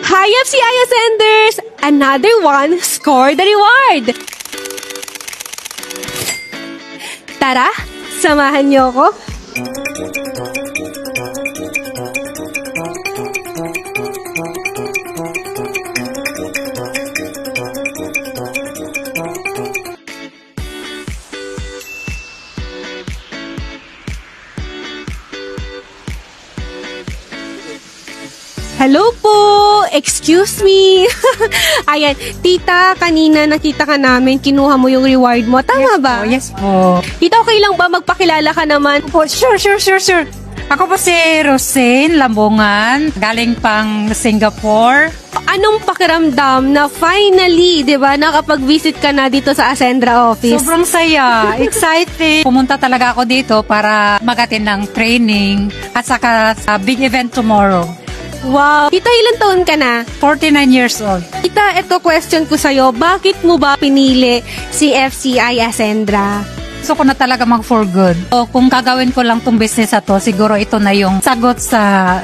Hi, FCI Ascenders! Another one, score the reward! Tara, samahan niyo ako. Hello po! Excuse me! Ayan, tita, kanina nakita ka namin, kinuha mo yung reward mo. Tama ba? Yes po. Tita, okay lang ba magpakilala ka naman? Po, sure. Ako po si Rosane Lambongan, galing pang Singapore. Anong pakiramdam na finally, di ba, nakapag-visit ka na dito sa Ascendra office? Sobrang saya, excited. Pumunta talaga ako dito para mag-attend ng training at saka sa big event tomorrow. Wow! Tita, ilang taon ka na? 49 years old. Tita, ito question ko sa'yo, bakit mo ba pinili si FCI Ascendra? Gusto ko na talaga mag for good. So, kung gagawin ko lang tong business na to, siguro ito na yung sagot sa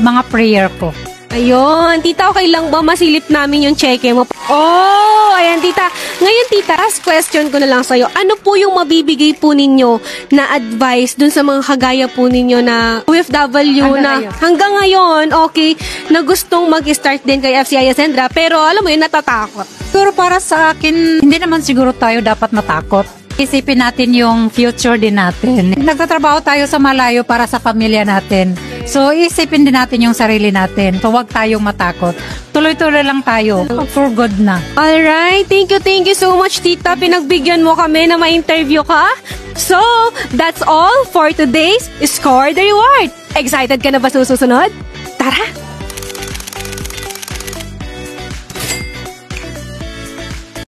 mga prayer ko. Ayun, tita, okay lang ba masilip namin yung cheque mo? Oh, ayan tita. Ngayon tita, last question ko na lang sa'yo. Ano po yung mabibigay po ninyo na advice dun sa mga kagaya po ninyo na OFW hanggang ngayon, okay, na gustong mag-start din kay FCI Ascendra, pero alam mo yun, natatakot. Pero para sa akin, hindi naman siguro tayo dapat matakot. Isipin natin yung future din natin. Nagtatrabaho tayo sa malayo para sa pamilya natin. So, isipin din natin yung sarili natin. So, huwag tayong matakot. Tuloy-tuloy lang tayo. For good na. Alright, thank you so much, tita. Pinagbigyan mo kami na ma-interview ka. So, that's all for today's Score the Reward. Excited ka na ba susunod? Tara!